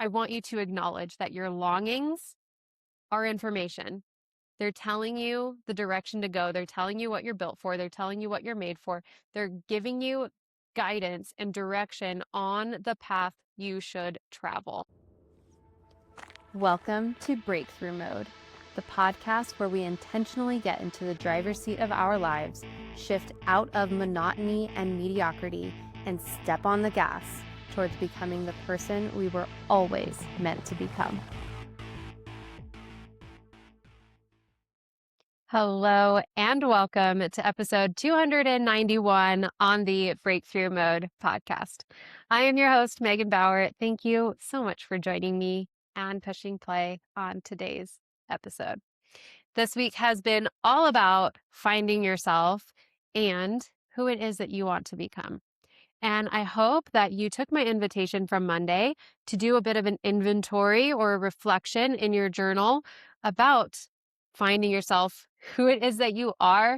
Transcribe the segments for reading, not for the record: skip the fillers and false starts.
I want you to acknowledge that your longings are information. They're telling you the direction to go. They're telling you what you're built for. They're telling you what you're made for. They're giving you guidance and direction on the path you should travel. Welcome to Breakthrough Mode, the podcast where we intentionally get into the driver's seat of our lives, shift out of monotony and mediocrity, and step on the gas towards becoming the person we were always meant to become. Hello and welcome to episode 291 on the Breakthrough Mode podcast. I am your host, Megan Bauer. Thank you so much for joining me and pushing play on today's episode. This week has been all about finding yourself and who it is that you want to become. And I hope that you took my invitation from Monday to do a bit of an inventory or a reflection in your journal about finding yourself, who it is that you are,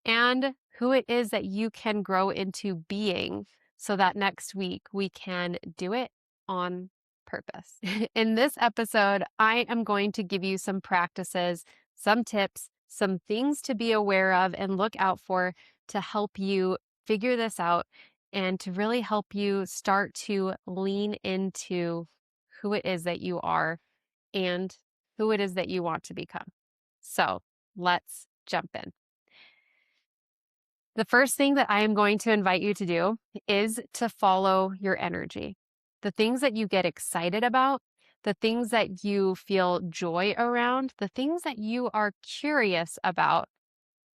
and who it is that you can grow into being so that next week we can do it on purpose. In this episode, I am going to give you some practices, some tips, some things to be aware of and look out for to help you figure this out and to really help you start to lean into who it is that you are and who it is that you want to become. So let's jump in. The first thing that I am going to invite you to do is to follow your energy. The things that you get excited about, the things that you feel joy around, the things that you are curious about,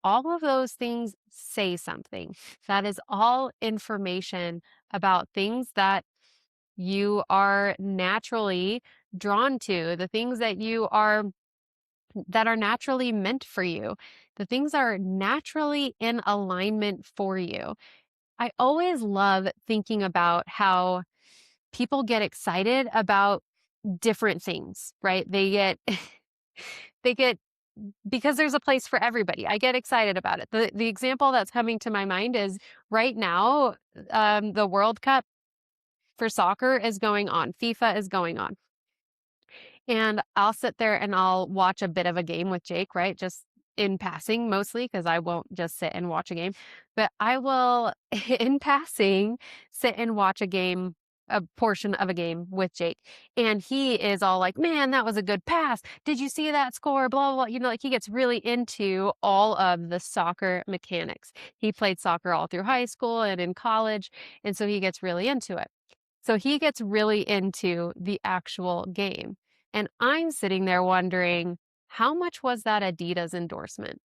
all of those things say something. That is all information about things that you are naturally drawn to, the things that are naturally meant for you, the things are naturally in alignment for you. I always love thinking about how people get excited about different things, right? They get they get because there's a place for everybody. I get excited about it. The example that's coming to my mind is right now, the World Cup for soccer is going on. FIFA is going on. And I'll sit there and I'll watch a bit of a game with Jake, right? Just in passing mostly, because I won't just sit and watch a game, but I will, in passing, sit and watch a portion of a game with Jake. And he is all like, man, that was a good pass. Did you see that score? Blah, blah, blah. Like he gets really into all of the soccer mechanics. He played soccer all through high school and in college. And so he gets really into it. So he gets really into the actual game. And I'm sitting there wondering, how much was that Adidas endorsement?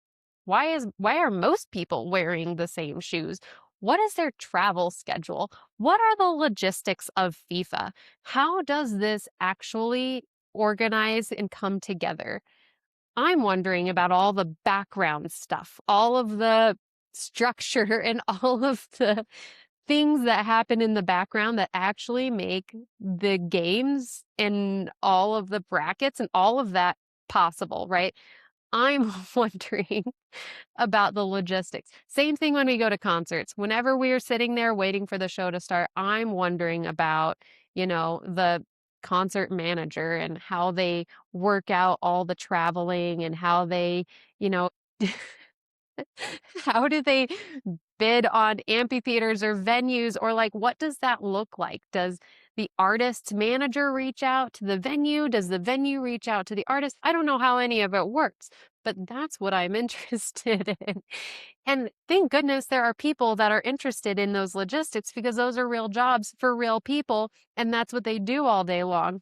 Why are most people wearing the same shoes? What is their travel schedule? What are the logistics of FIFA? How does this actually organize and come together? I'm wondering about all the background stuff, all of the structure and all of the things that happen in the background that actually make the games and all of the brackets and all of that possible, right? I'm wondering about the logistics. Same thing when we go to concerts. Whenever we are sitting there waiting for the show to start, I'm wondering about, the concert manager and how they work out all the traveling and how they, you know, how do they bid on amphitheaters or venues, or like what does that look like? Does the artist's manager reach out to the venue? Does the venue reach out to the artist? I don't know how any of it works, but that's what I'm interested in. And thank goodness there are people that are interested in those logistics, because those are real jobs for real people, and that's what they do all day long.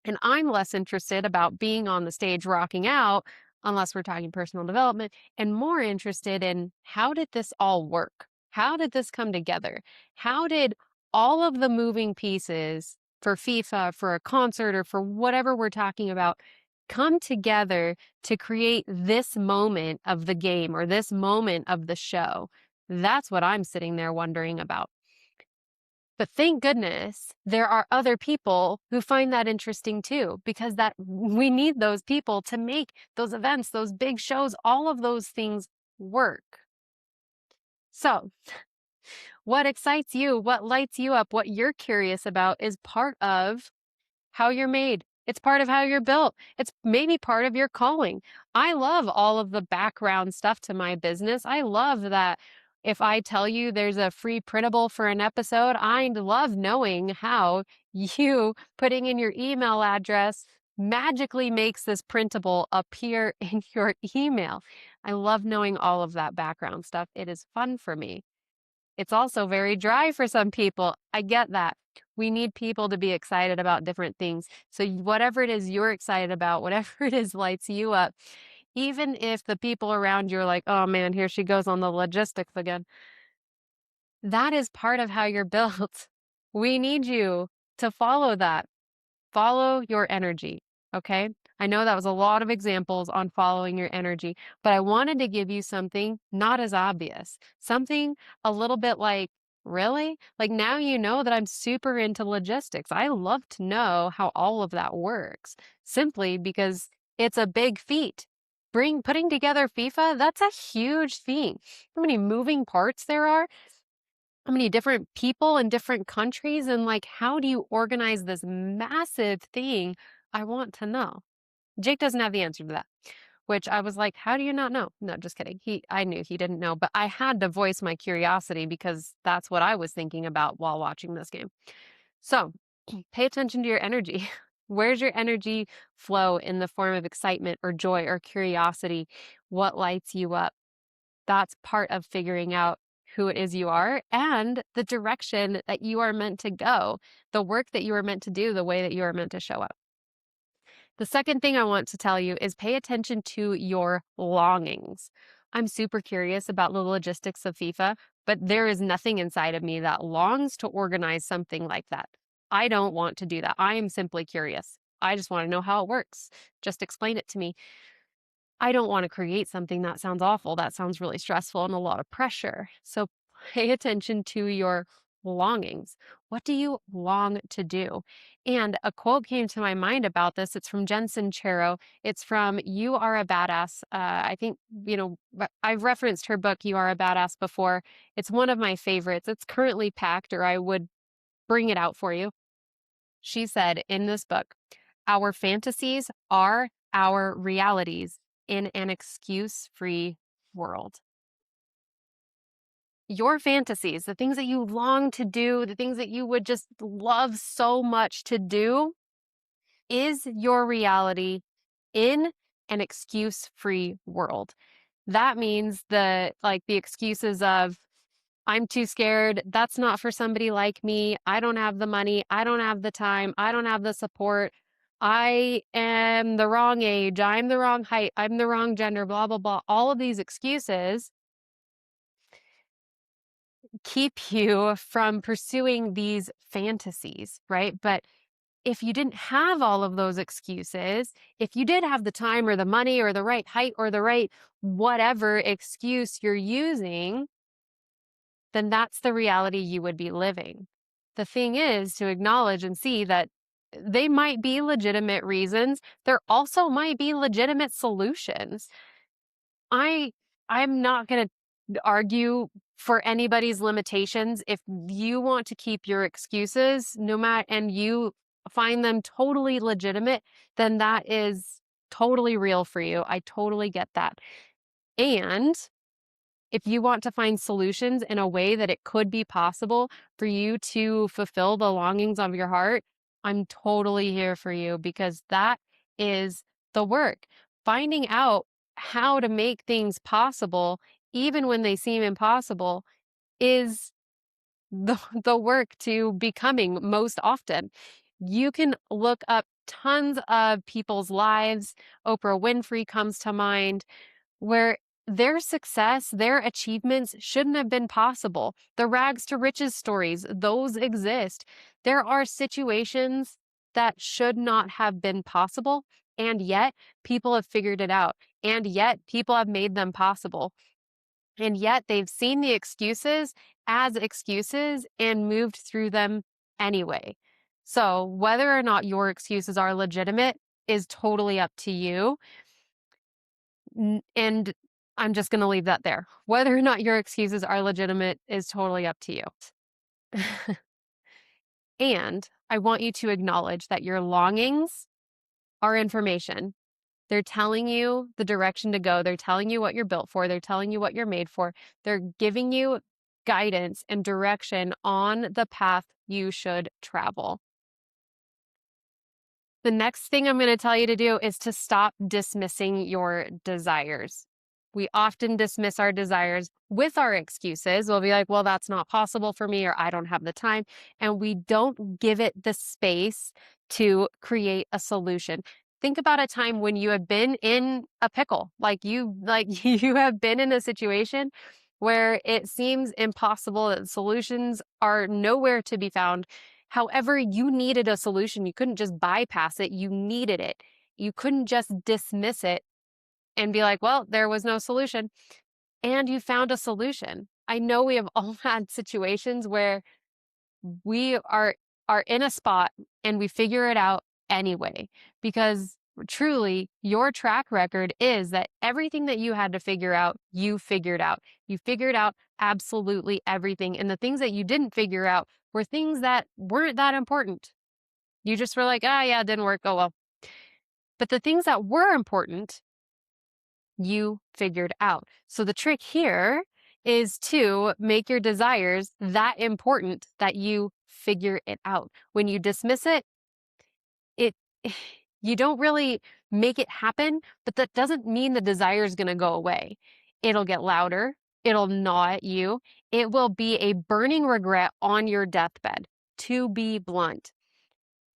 And I'm less interested about being on the stage rocking out, unless we're talking personal development, and more interested in how did this all work? How did this come together? How did all of the moving pieces for FIFA, for a concert, or for whatever we're talking about come together to create this moment of the game or this moment of the show? That's what I'm sitting there wondering about. But thank goodness there are other people who find that interesting too, because that we need those people to make those events, those big shows, all of those things work. So what excites you, what lights you up, what you're curious about is part of how you're made. It's part of how you're built. It's maybe part of your calling. I love all of the background stuff to my business. I love that if I tell you there's a free printable for an episode, I love knowing how you putting in your email address magically makes this printable appear in your email. I love knowing all of that background stuff. It is fun for me. It's also very dry for some people. I get that. We need people to be excited about different things. So, whatever it is you're excited about, whatever it is lights you up, even if the people around you are like, oh man, here she goes on the logistics again, that is part of how you're built. We need you to follow that. Follow your energy. Okay. I know that was a lot of examples on following your energy, but I wanted to give you something not as obvious, something a little bit like, really? Like now you know that I'm super into logistics. I love to know how all of that works simply because it's a big feat. Putting together FIFA, that's a huge thing. How many moving parts there are, how many different people in different countries, and like how do you organize this massive thing? I want to know. Jake doesn't have the answer to that, which I was like, how do you not know? No, just kidding. I knew he didn't know, but I had to voice my curiosity because that's what I was thinking about while watching this game. So pay attention to your energy. Where's your energy flow in the form of excitement or joy or curiosity? What lights you up? That's part of figuring out who it is you are and the direction that you are meant to go, the work that you are meant to do, the way that you are meant to show up. The second thing I want to tell you is pay attention to your longings. I'm super curious about the logistics of FIFA, but there is nothing inside of me that longs to organize something like that. I don't want to do that. I am simply curious. I just want to know how it works. Just explain it to me. I don't want to create something that sounds awful. That sounds really stressful and a lot of pressure. So pay attention to your longings. What do you long to do? And a quote came to my mind about this. It's from Jen Sincero. It's from You Are a Badass. I think, I've referenced her book, You Are a Badass, before. It's one of my favorites. It's currently packed, or I would bring it out for you. She said in this book, our fantasies are our realities in an excuse free world. Your fantasies, the things that you long to do, the things that you would just love so much to do, is your reality in an excuse free world. That means the excuses of, I'm too scared. That's not for somebody like me. I don't have the money. I don't have the time. I don't have the support. I am the wrong age. I'm the wrong height. I'm the wrong gender, blah, blah, blah. All of these excuses keep you from pursuing these fantasies, right? But if you didn't have all of those excuses, if you did have the time or the money or the right height or the right whatever excuse you're using, then that's the reality you would be living. The thing is to acknowledge and see that they might be legitimate reasons. There also might be legitimate solutions. I I'm not going to argue for anybody's limitations. If you want to keep your excuses no matter and you find them totally legitimate, then that is totally real for you. I totally get that. And if you want to find solutions in a way that it could be possible for you to fulfill the longings of your heart, I'm totally here for you because that is the work. Finding out how to make things possible, even when they seem impossible, is the work to becoming most often. You can look up tons of people's lives. Oprah Winfrey comes to mind where their success, their achievements shouldn't have been possible. The rags to riches stories, those exist. There are situations that should not have been possible, and yet people have figured it out, and yet people have made them possible. And yet they've seen the excuses as excuses and moved through them anyway. So, whether or not your excuses are legitimate is totally up to you. And I'm just going to leave that there. Whether or not your excuses are legitimate is totally up to you. And I want you to acknowledge that your longings are information. They're telling you the direction to go. They're telling you what you're built for. They're telling you what you're made for. They're giving you guidance and direction on the path you should travel. The next thing I'm going to tell you to do is to stop dismissing your desires. We often dismiss our desires with our excuses. We'll be like, well, that's not possible for me, or I don't have the time. And we don't give it the space to create a solution. Think about a time when you have been in a pickle, like you have been in a situation where it seems impossible, that solutions are nowhere to be found. However, you needed a solution. You couldn't just bypass it. You needed it. You couldn't just dismiss it and be like, well, there was no solution. And you found a solution. I know we have all had situations where we are in a spot and we figure it out anyway, because truly your track record is that everything that you had to figure out, you figured out. You figured out absolutely everything. And the things that you didn't figure out were things that weren't that important. You just were like, ah, yeah, it didn't work. Oh, well. But the things that were important, you figured out. So the trick here is to make your desires that important that you figure it out. When you dismiss it, it you don't really make it happen, but that doesn't mean the desire is going to go away. It'll get louder, it'll gnaw at you, it will be a burning regret on your deathbed, to be blunt.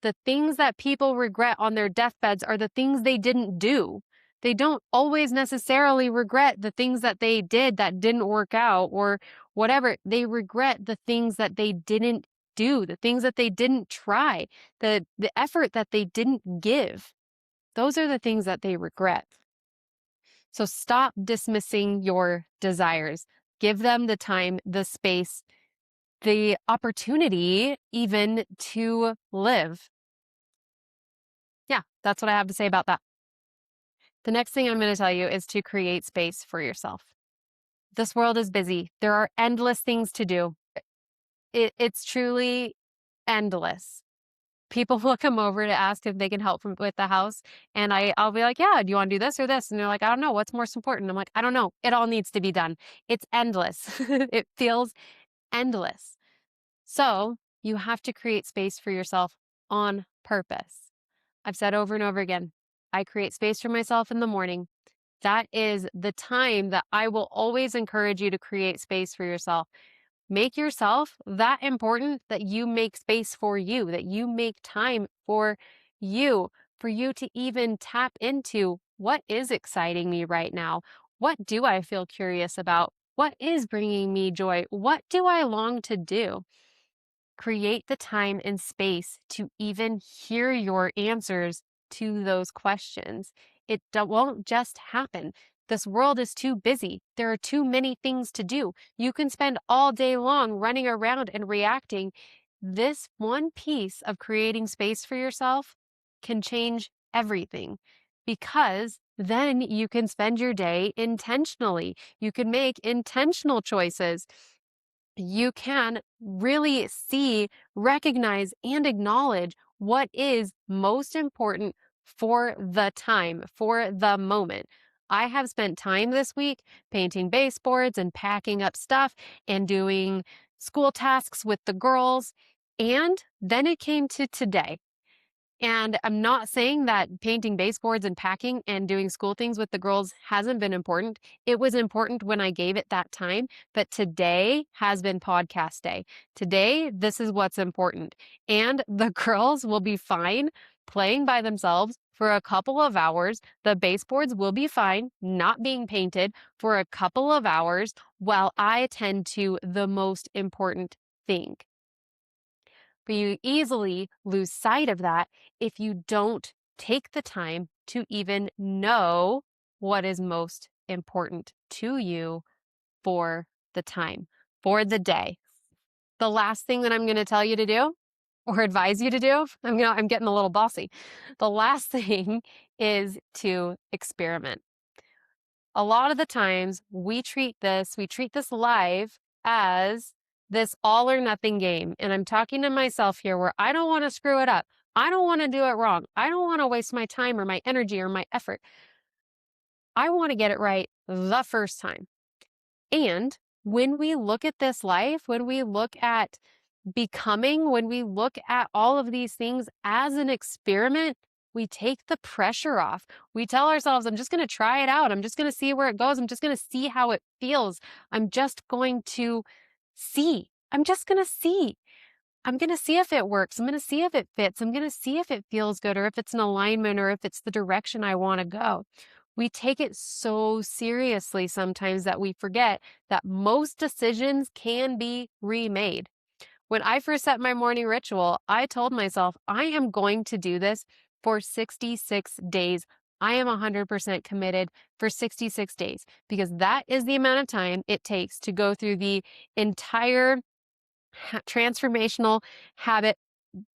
The things that people regret on their deathbeds are the things they didn't do. They don't always necessarily regret the things that they did that didn't work out or whatever. They regret the things that they didn't do, the things that they didn't try, the effort that they didn't give. Those are the things that they regret. So stop dismissing your desires. Give them the time, the space, the opportunity even to live. Yeah, that's what I have to say about that. The next thing I'm going to tell you is to create space for yourself. This world is busy. There are endless things to do. It's truly endless. People will come over to ask if they can help with the house. And I'll be like, yeah, do you want to do this or this? And they're like, I don't know. What's most important? I'm like, I don't know. It all needs to be done. It's endless. It feels endless. So you have to create space for yourself on purpose. I've said over and over again, I create space for myself in the morning. That is the time that I will always encourage you to create space for yourself. Make yourself that important that you make space for you, that you make time for you to even tap into what is exciting me right now. What do I feel curious about? What is bringing me joy? What do I long to do? Create the time and space to even hear your answers to those questions. It won't just happen. This world is too busy. There are too many things to do. You can spend all day long running around and reacting. This one piece of creating space for yourself can change everything, because then you can spend your day intentionally. You can make intentional choices. You can really see, recognize, and acknowledge what is most important for the time, for the moment. I have spent time this week painting baseboards and packing up stuff and doing school tasks with the girls. And then it came to today. And I'm not saying that painting baseboards and packing and doing school things with the girls hasn't been important. It was important when I gave it that time, but today has been podcast day. Today, this is what's important. And the girls will be fine playing by themselves for a couple of hours. The baseboards will be fine not being painted for a couple of hours while I attend to the most important thing. But you easily lose sight of that if you don't take the time to even know what is most important to you for the time, for the day. The last thing that I'm going to tell you to do or advise you to do, I'm getting a little bossy. The last thing is to experiment. A lot of the times we treat this life as this all or nothing game. And I'm talking to myself here where I don't want to screw it up. I don't want to do it wrong. I don't want to waste my time or my energy or my effort. I want to get it right the first time. And when we look at this life, when we look at becoming, when we look at all of these things as an experiment, we take the pressure off. We tell ourselves, I'm just going to try it out. I'm just going to see where it goes. I'm just going to see how it feels. I'm just going to see. I'm just going to see. I'm going to see if it works. I'm going to see if it fits. I'm going to see if it feels good or if it's an alignment or if it's the direction I want to go. We take it so seriously sometimes that we forget that most decisions can be remade. When I first set my morning ritual, I told myself, I am going to do this for 66 days. I am 100% committed for 66 days because that is the amount of time it takes to go through the entire transformational habit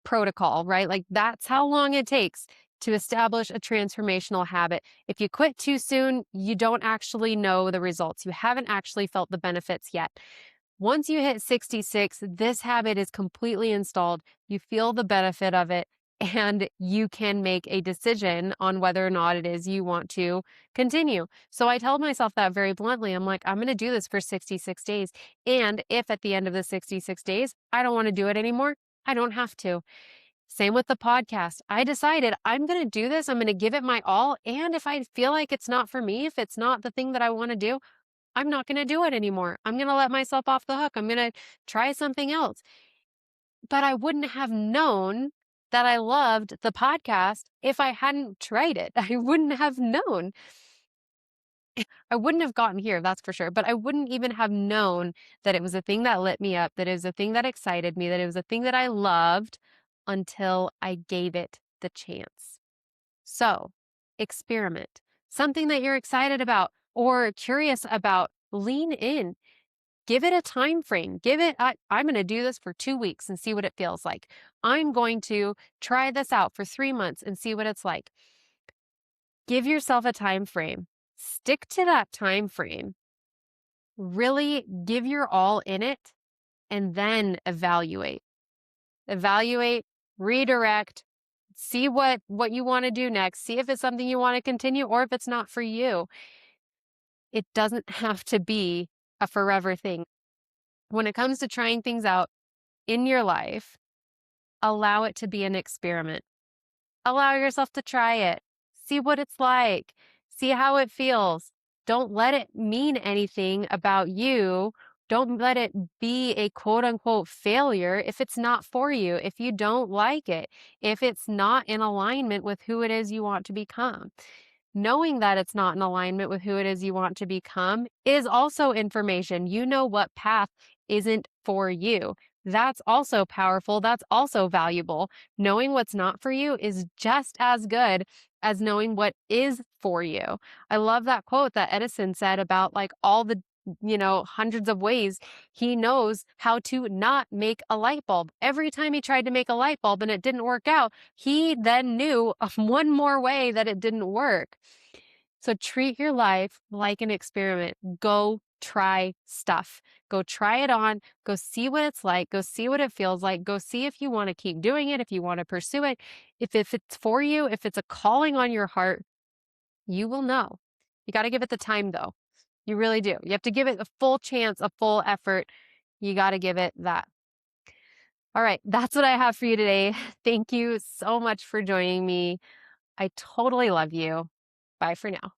protocol, right? Like that's how long it takes to establish a transformational habit. If you quit too soon, you don't actually know the results. You haven't actually felt the benefits yet. Once you hit 66, this habit is completely installed. You feel the benefit of it, and you can make a decision on whether or not it is you want to continue. So I told myself that very bluntly. I'm like, I'm going to do this for 66 days. And if at the end of the 66 days, I don't want to do it anymore, I don't have to. Same with the podcast. I decided I'm going to do this. I'm going to give it my all. And if I feel like it's not for me, if it's not the thing that I want to do, I'm not going to do it anymore. I'm going to let myself off the hook. I'm going to try something else. But I wouldn't have known that I loved the podcast if I hadn't tried it. I wouldn't have known. I wouldn't have gotten here, that's for sure. But I wouldn't even have known that it was a thing that lit me up, that it was a thing that excited me, that it was a thing that I loved until I gave it the chance. So, experiment. Something that you're excited about or curious about, lean in. Give it a time frame. I'm going to do this for 2 weeks and see what it feels like. I'm going to try this out for 3 months and see what it's like. Give yourself a time frame. Stick to that time frame. Really give your all in it and then evaluate. Evaluate, redirect, see what you want to do next. See if it's something you want to continue or if it's not for you. It doesn't have to be a forever thing. When it comes to trying things out in your life, allow it to be an experiment. Allow yourself to try it. See what it's like. See how it feels. Don't let it mean anything about you. Don't let it be a quote unquote failure if it's not for you, if you don't like it, if it's not in alignment with who it is you want to become. Knowing that it's not in alignment with who it is you want to become is also information. You know what path isn't for you. That's also powerful. That's also valuable. Knowing what's not for you is just as good as knowing what is for you. I love that quote that Edison said about like all the hundreds of ways he knows how to not make a light bulb. Every time he tried to make a light bulb and it didn't work out, he then knew of one more way that it didn't work. So treat your life like an experiment. Go try stuff. Go try it on. Go see what it's like. Go see what it feels like. Go see if you want to keep doing it, if you want to pursue it. If it's for you, if it's a calling on your heart, you will know. You got to give it the time though. You really do. You have to give it a full chance, a full effort. You got to give it that. All right, that's what I have for you today. Thank you so much for joining me. I totally love you. Bye for now.